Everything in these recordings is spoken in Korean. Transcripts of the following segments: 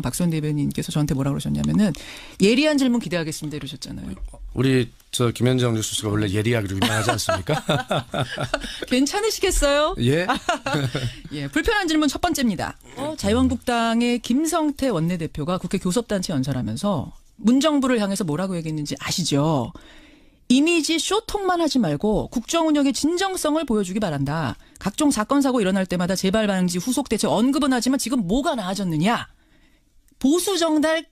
박수원 대변인께서 저한테 뭐라 그러셨냐면은 예리한 질문 기대하겠습니다 이러셨잖아요. 우리 김현정 뉴스가 원래 예리하기로 유명하지 않습니까? 괜찮으시겠어요? 예. 예, 불편한 질문 첫 번째입니다. 자유한국당의 김성태 원내대표가 국회 교섭단체 연설하면서 문정부를 향해서 뭐라고 얘기했는지 아시죠? 이미지 쇼통만 하지 말고 국정 운영의 진정성을 보여주기 바란다. 각종 사건 사고 일어날 때마다 재발 방지 후속 대책 언급은 하지만 지금 뭐가 나아졌느냐? 보수 정달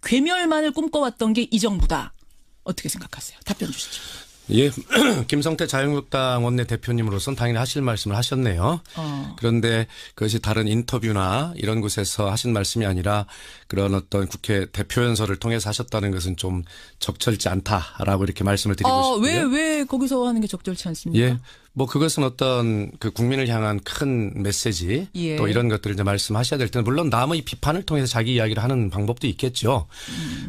괴멸만을 꿈꿔왔던 게 이 정부다. 어떻게 생각하세요? 답변 주시죠. 예, 김성태 자유한국당 원내대표님으로서는 당연히 하실 말씀을 하셨네요. 그런데 그것이 다른 인터뷰나 이런 곳에서 하신 말씀이 아니라 그런 어떤 국회 대표 연설을 통해서 하셨다는 것은 좀 적절치 않다라고 이렇게 말씀을 드리고 싶고요. 왜 거기서 하는 게 적절치 않습니까? 예. 뭐 그것은 어떤 그 국민을 향한 큰 메시지 예. 또 이런 것들을 이제 말씀하셔야 될 텐데 물론 남의 비판을 통해서 자기 이야기를 하는 방법도 있겠죠.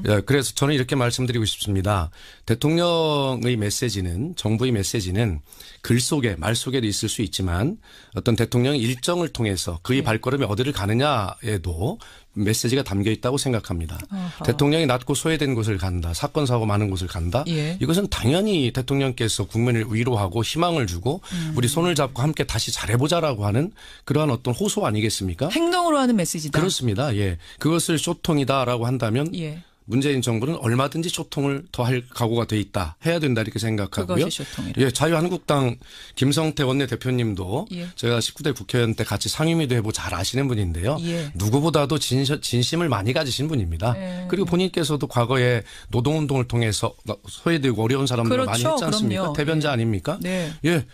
예, 그래서 저는 이렇게 말씀드리고 싶습니다. 대통령의 메시지는 정부의 메시지는 글 속에 말 속에도 있을 수 있지만 어떤 대통령의 일정을 통해서 그의 발걸음이 어디를 가느냐에도 메시지가 담겨 있다고 생각합니다. 아하. 대통령이 낮고 소외된 곳을 간다. 사건 사고 많은 곳을 간다. 예. 이것은 당연히 대통령께서 국민을 위로하고 희망을 주고 우리 손을 잡고 함께 다시 잘해보자라고 하는 그러한 어떤 호소 아니겠습니까? 행동으로 하는 메시지다. 그렇습니다. 예, 그것을 쇼통이다라고 한다면 예. 문재인 정부는 얼마든지 소통을 더 할 각오가 돼 있다. 해야 된다 이렇게 생각하고요. 그것이 소통이라. 예, 자유한국당 김성태 원내대표님도 예. 제가 19대 국회의원 때 같이 상임위도 해보고 잘 아시는 분인데요. 예. 누구보다도 진심을 많이 가지신 분입니다. 예. 그리고 본인께서도 과거에 노동운동을 통해서 소외되고 어려운 사람들 그렇죠. 많이 했지 않습니까? 그럼요. 대변자 아닙니까? 네. 예.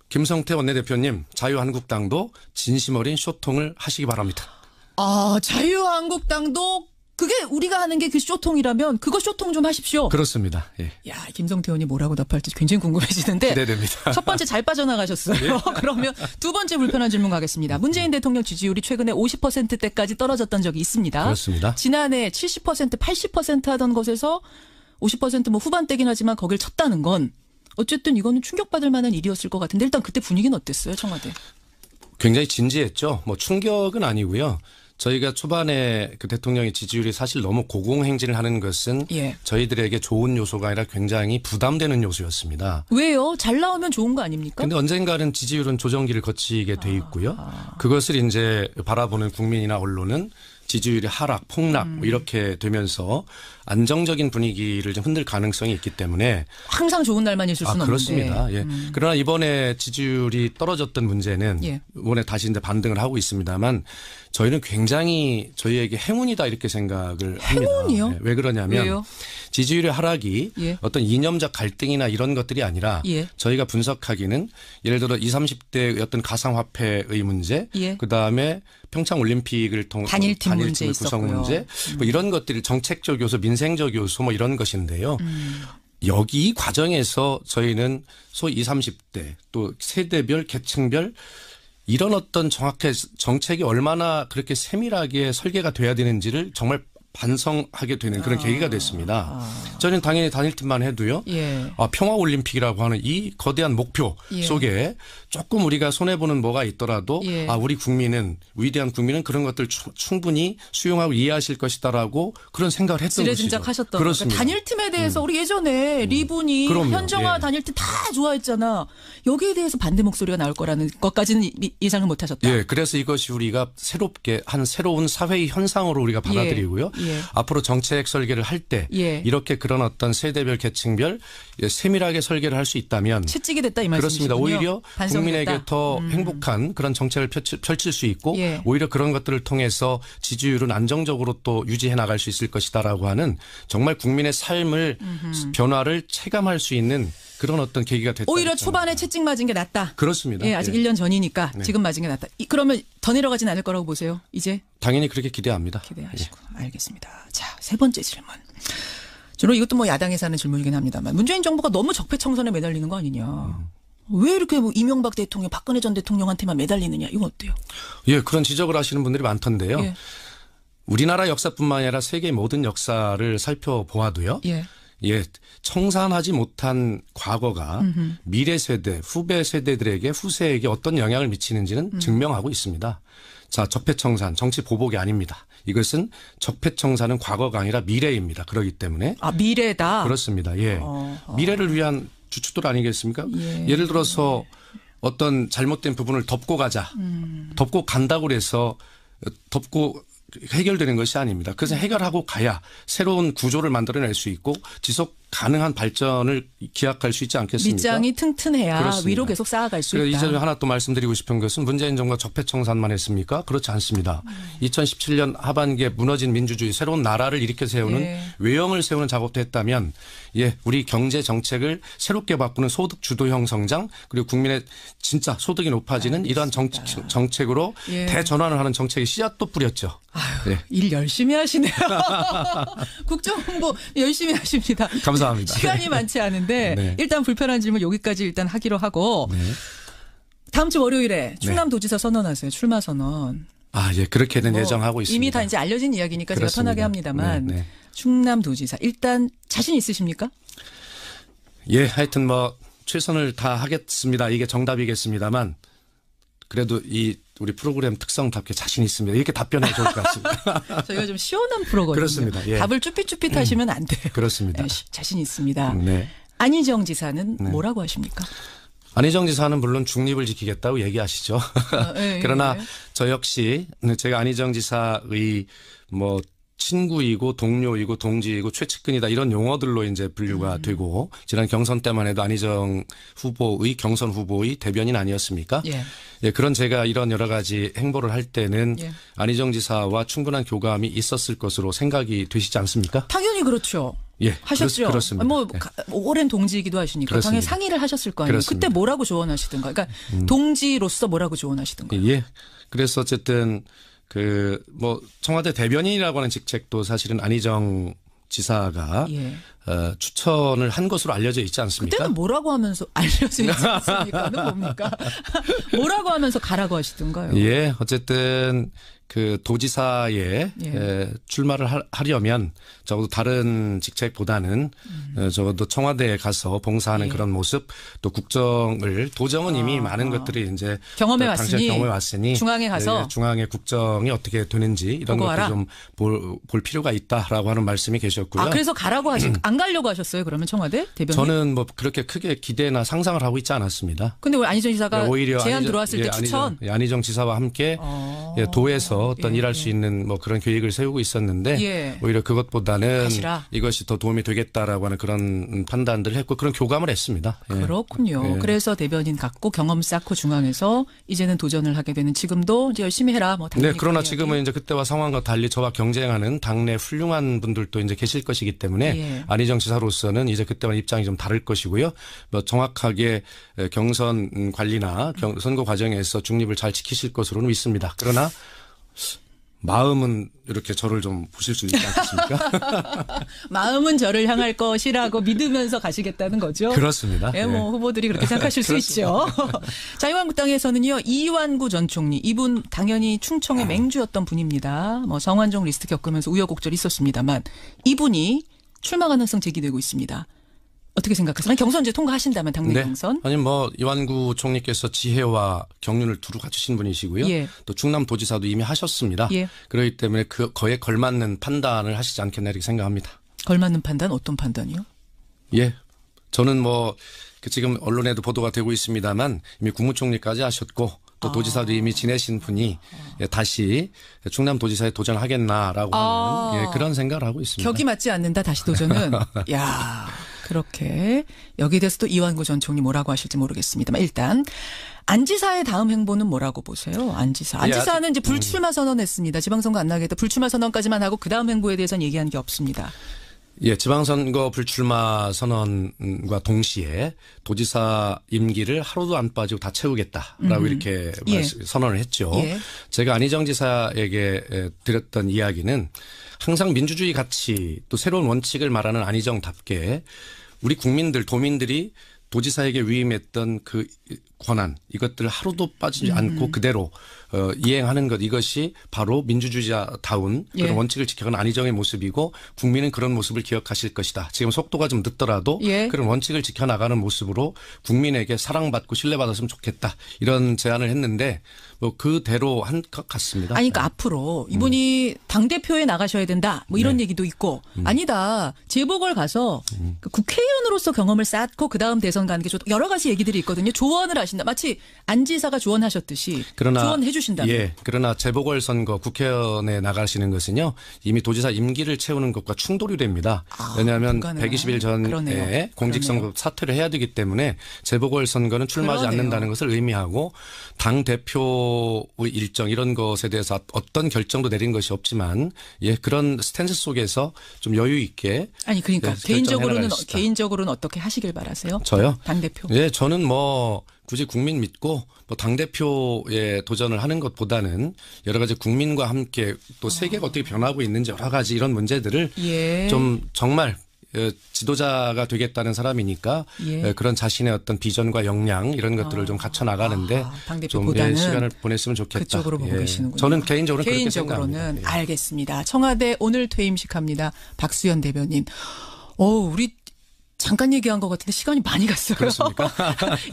김성태 원내대표님 자유한국당도 진심 어린 소통을 하시기 바랍니다. 자유한국당도 그게 우리가 하는 게 그 쇼통이라면 그거 쇼통 좀 하십시오. 그렇습니다. 예. 야, 김성태 의원이 뭐라고 답할지 굉장히 궁금해지는데. 기대됩니다. 첫 번째 잘 빠져나가셨어요. 그러면 두 번째 불편한 질문 가겠습니다. 문재인 대통령 지지율이 최근에 50%대까지 떨어졌던 적이 있습니다. 그렇습니다. 지난해 70%, 80% 하던 것에서 50% 후반대긴 하지만 거길 쳤다는 건 어쨌든 이거는 충격받을 만한 일이었을 것 같은데 일단 그때 분위기는 어땠어요, 청와대? 굉장히 진지했죠. 뭐 충격은 아니고요. 저희가 초반에 그 대통령의 지지율이 사실 너무 고공행진을 하는 것은 예. 저희들에게 좋은 요소가 아니라 굉장히 부담되는 요소였습니다. 왜요? 잘 나오면 좋은 거 아닙니까? 그런데 언젠가는 지지율은 조정기를 거치게 돼 있고요. 그것을 이제 바라보는 국민이나 언론은 지지율이 하락, 폭락 뭐 이렇게 되면서 안정적인 분위기를 좀 흔들 가능성이 있기 때문에 항상 좋은 날만 있을 수는 그렇습니다. 없는데. 예. 그러나 이번에 지지율이 떨어졌던 문제는 예. 이번에 다시 이제 반등을 하고 있습니다만 저희는 굉장히 저희에게 행운이다 이렇게 생각을 합니다. 행운이요? 예. 왜 그러냐면 왜요? 지지율의 하락이 예. 어떤 이념적 갈등이나 이런 것들이 아니라 예. 저희가 분석하기는 예를 들어 20, 30대의 어떤 가상화폐의 문제 예. 그다음에 평창올림픽을 통한 단일팀 문제 구성 있었고요. 문제 뭐 이런 것들이 정책적 요소 민생적 요소 뭐 이런 것인데요. 여기 이 과정에서 저희는 소위 20, 30대 또 세대별 계층별 이런 어떤 정확한 정책이 얼마나 그렇게 세밀하게 설계가 돼야 되는지를 정말 반성하게 되는 그런 계기가 됐습니다. 저는 당연히 단일팀만 해도요. 예. 평화올림픽이라고 하는 이 거대한 목표 예. 속에 조금 우리가 손해보는 뭐가 있더라도 예. 우리 국민은 위대한 국민은 그런 것들 충분히 수용하고 이해하실 것이다라고 그런 생각을 했던 것이죠. 지레짐작하셨던 그렇습니다. 단일팀에 대해서 우리 예전에 리분이 그럼요. 현정화 예. 단일팀 다 좋아했잖아. 여기에 대해서 반대 목소리가 나올 거라는 것까지는 예상을 못하셨다. 예, 그래서 이것이 우리가 새롭게 한 새로운 사회의 현상으로 우리가 받아들이고요. 예. 앞으로 정책 설계를 할 때 예. 이렇게 그런 어떤 세대별 계층별 세밀하게 설계를 할 수 있다면 채찍이 됐다 이 그렇습니다. 말씀이시군요. 오히려 반성이 국민에게 됐다. 더 행복한 그런 정책을 펼칠 수 있고 예. 오히려 그런 것들을 통해서 지지율은 안정적으로 또 유지해 나갈 수 있을 것이다라고 하는 정말 국민의 삶을 변화를 체감할 수 있는 그런 어떤 계기가 됐다. 오히려 초반에 채찍 맞은 게 낫다. 그렇습니다. 예, 아직 예. 1년 전이니까 지금 맞은 게 낫다. 그러면 더 내려가진 않을 거라고 보세요. 이제 당연히 그렇게 기대합니다. 기대하시고 알겠습니다. 자, 세 번째 질문. 주로 이것도 뭐 야당에서 하는 질문이긴 합니다만 문재인 정부가 너무 적폐청산에 매달리는 거 아니냐. 왜 이렇게 뭐 이명박 대통령, 박근혜 전 대통령한테만 매달리느냐. 이건 어때요? 예, 그런 지적을 하시는 분들이 많던데요. 예. 우리나라 역사뿐만 아니라 세계 모든 역사를 살펴보아도요. 예. 예, 청산하지 못한 과거가 미래 세대, 후배 세대들에게 후세에게 어떤 영향을 미치는지는 증명하고 있습니다. 자, 적폐청산, 정치 보복이 아닙니다. 이것은 적폐청산은 과거가 아니라 미래입니다. 그렇기 때문에. 아, 미래다. 그렇습니다. 예. 미래를 위한 주춧돌 아니겠습니까? 예. 예를 들어서 어떤 잘못된 부분을 덮고 가자. 덮고 간다고 해서 덮고 해결되는 것이 아닙니다. 그래서 해결하고 가야 새로운 구조를 만들어낼 수 있고 지속 가능한 발전을 기약할 수 있지 않겠습니까? 밑장이 튼튼해야 그렇습니다. 위로 계속 쌓아갈 수 있다. 이 점에 하나 또 말씀드리고 싶은 것은 문재인 정부가 적폐청산만 했습니까? 그렇지 않습니다. 2017년 하반기에 무너진 민주주의 새로운 나라를 일으켜 세우는 예. 외형을 세우는 작업도 했다면 예, 우리 경제 정책을 새롭게 바꾸는 소득 주도형 성장 그리고 국민의 진짜 소득이 높아지는 이러한 정책으로 예. 대전환을 하는 정책의 씨앗도 뿌렸죠. 아유, 예. 일 열심히 하시네요. 국정홍보 열심히 하십니다. 감사합니다. 시간이 많지 않은데 네. 일단 불편한 질문 여기까지 일단 하기로 하고 네. 다음 주 월요일에 충남도지사 선언하세요. 출마 선언. 아, 예, 그렇게는 뭐 예정하고 있습니다. 이미 다 이제 알려진 이야기니까 그렇습니다. 제가 편하게 합니다만 네, 네. 충남도지사 일단 자신 있으십니까? 예, 하여튼 뭐 최선을 다하겠습니다. 이게 정답이겠습니다만 그래도 이 우리 프로그램 특성답게 자신 있습니다. 이렇게 답변해 좋을 것 같습니다. 저희가 좀 시원한 프로거든요. 그렇습니다. 예. 답을 쭈삣쭈삣 하시면 안 돼요. 그렇습니다. 네, 자신 있습니다. 네. 안희정 지사는 뭐라고 하십니까? 안희정 지사는 물론 중립을 지키겠다고 얘기하시죠. 예, 그러나 예. 저 역시 제가 안희정 지사의 뭐 친구이고 동료이고 동지이고 최측근이다 이런 용어들로 이제 분류가 되고 지난 경선 때만 해도 안희정 후보의 경선 후보의 대변인 아니었습니까? 예. 예, 그런 제가 이런 여러 가지 행보를 할 때는 예. 안희정 지사와 충분한 교감이 있었을 것으로 생각이 되시지 않습니까? 당연히 그렇죠. 예, 하셨죠. 그렇습니다. 뭐 예. 오랜 동지이기도 하시니까 그렇습니다. 당연히 상의를 하셨을 거 아니에요. 그렇습니다. 그때 뭐라고 조언하시던가. 그러니까 동지로서 뭐라고 조언하시던가. 예. 그래서 어쨌든 그 뭐 청와대 대변인이라고 하는 직책도 사실은 안희정 지사가 예. 추천을 한 것으로 알려져 있지 않습니까? 그때는 뭐라고 하면서 알려져 있지 않습니까는 뭡니까? 뭐라고 하면서 가라고 하시던가요? 예, 어쨌든 그 도지사에 예. 출마를 하려면 적어도 다른 직책보다는 적어도 청와대에 가서 봉사하는 예. 그런 모습 또 국정을 도정은 이미 많은 것들이 이제 경험해 당시에 왔으니 경험해 왔으니 중앙에 가서 예, 중앙의 국정이 어떻게 되는지 이런 보고 것들 와라. 좀 볼 필요가 있다라고 하는 말씀이 계셨고요. 아 그래서 가라고 안 가려고 하셨어요? 그러면 청와대 대변인? 저는 뭐 그렇게 크게 기대나 상상을 하고 있지 않았습니다. 근데 왜 안희정 지사가 오히려 제안 안희정- 들어왔을 때 예, 추천? 안희정 지사와 함께 예, 도에서 어떤 예, 일할 수 있는 뭐 그런 계획을 세우고 있었는데 예. 오히려 그것보다는 가시라. 이것이 더 도움이 되겠다라고 하는 그런 판단들을 했고 그런 교감을 했습니다. 예. 그렇군요. 예. 그래서 대변인 갖고 경험 쌓고 중앙에서 이제는 도전을 하게 되는 지금도 이제 열심히 해라. 뭐 네, 당연히 그러나 그런 지금은 이제 그때와 상황과 달리 저와 경쟁하는 당내 훌륭한 분들도 이제 계실 것이기 때문에 예. 안희정 지사로서는 이제 그때와 입장이 좀 다를 것이고요. 뭐 정확하게 경선 관리나 선거 과정에서 중립을 잘 지키실 것으로는 믿습니다. 그러나 마음은 이렇게 저를 좀 보실 수 있지 않겠습니까? 마음은 저를 향할 것이라고 믿으면서 가시겠다는 거죠. 그렇습니다. 예, 뭐 후보들이 그렇게 생각하실 수 있죠. 자유한국당에서는요 이완구 전 총리 이분 당연히 충청의 맹주였던 분입니다. 뭐 성완종 리스트 겪으면서 우여곡절이 있었습니다만 이분이 출마 가능성 제기되고 있습니다. 어떻게 생각하세요? 경선 이제 통과하신다면 당내 경선? 아니 뭐 이완구 총리께서 지혜와 경륜을 두루 갖추신 분이시고요. 예. 또 충남도지사도 이미 하셨습니다. 예. 그렇기 때문에 그거에 걸맞는 판단을 하시지 않겠나 이렇게 생각합니다. 걸맞는 판단 어떤 판단이요? 예. 저는 뭐 지금 언론에도 보도가 되고 있습니다만 이미 국무총리까지 하셨고 또 도지사도 이미 지내신 분이 다시 충남도지사에 도전하겠나라고 하는 그런 생각을 하고 있습니다. 격이 맞지 않는다 다시 도전은. 야 그렇게 여기에 대해서 또 이완구 전 총리 뭐라고 하실지 모르겠습니다만 일단 안 지사의 다음 행보는 뭐라고 보세요? 안 지사. 안 지사는 이제 불출마 선언했습니다. 지방선거 안 나겠다. 불출마 선언까지만 하고 그 다음 행보에 대해서는 얘기한 게 없습니다. 예, 지방선거 불출마 선언과 동시에 도지사 임기를 하루도 안 빠지고 다 채우겠다라고 이렇게 예. 선언을 했죠. 예. 제가 안희정 지사에게 드렸던 이야기는 항상 민주주의 가치 또 새로운 원칙을 말하는 안희정답게 우리 국민들 도민들이 도지사에게 위임했던 그 권한 이것들을 하루도 빠지지 않고 그대로 이행하는 것 이것이 바로 민주주의자다운 그런 예. 원칙을 지켜가는 안희정의 모습이고 국민은 그런 모습을 기억하실 것이다. 지금 속도가 좀 늦더라도 예. 그런 원칙을 지켜나가는 모습으로 국민에게 사랑받고 신뢰받았으면 좋겠다. 이런 제안을 했는데 뭐 그대로 한 것 같습니다. 아니, 그러니까 앞으로 이분이 당대표에 나가셔야 된다. 뭐 이런 얘기도 있고. 아니다. 재보궐 가서 그 국회의원으로서 경험을 쌓고 그다음 대선 가는 게 좋다. 여러 가지 얘기들이 있거든요. 조언을 하신다. 마치 안 지사가 조언하셨듯이 조언해 주신다. 예. 그러나 재보궐선거 국회의원에 나가시는 것은요. 이미 도지사 임기를 채우는 것과 충돌이 됩니다. 왜냐하면 불가능한. 120일 전에 그러네요. 공직선거 사퇴를 해야 되기 때문에 재보궐선거는 출마하지 그러네요. 않는다는 것을 의미하고 당대표의 일정 이런 것에 대해서 어떤 결정도 내린 것이 없지만 예, 그런 스탠스 속에서 좀 여유 있게 아니, 그러니까 예, 결정해 나갈 것이다. 개인적으로는 어떻게 하시길 바라세요? 저요? 당대표. 예, 저는 뭐 굳이 국민 믿고 뭐 당대표에 도전을 하는 것보다는 여러 가지 국민과 함께 또 세계가 어떻게 변하고 있는지 여러 가지 이런 문제들을 예. 좀 정말 지도자가 되겠다는 사람이니까 예. 그런 자신의 어떤 비전과 역량 이런 것들을 좀 갖춰 나가는데 좀 당대표보다는 시간을 보냈으면 좋겠다. 그쪽으로 보고 예. 계시는군요. 저는 개인적으로는 그렇게 개인적으로는 생각합니다. 예. 알겠습니다. 청와대 오늘 퇴임식합니다. 박수현 대변인. 우리 잠깐 얘기한 것 같은데 시간이 많이 갔어요. 그렇습니까?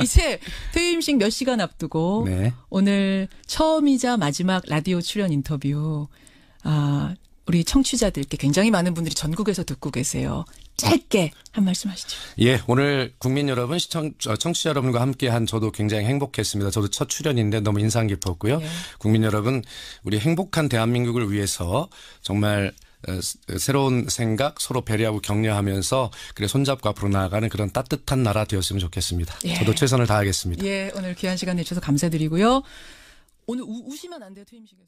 이제 퇴임식 몇 시간 앞두고 네. 오늘 처음이자 마지막 라디오 출연 인터뷰 우리 청취자들께 굉장히 많은 분들이 전국에서 듣고 계세요. 짧게 한 말씀 하시죠. 예, 오늘 국민 여러분, 청취자 여러분과 함께한 저도 굉장히 행복했습니다. 저도 첫 출연인데 너무 인상 깊었고요. 예. 국민 여러분, 우리 행복한 대한민국을 위해서 정말 새로운 생각 서로 배려하고 격려하면서 그래 손잡고 앞으로 나아가는 그런 따뜻한 나라 되었으면 좋겠습니다. 예. 저도 최선을 다하겠습니다. 예, 오늘 귀한 시간 내주셔서 감사드리고요. 오늘 우시면 안 돼요, 퇴임식에서.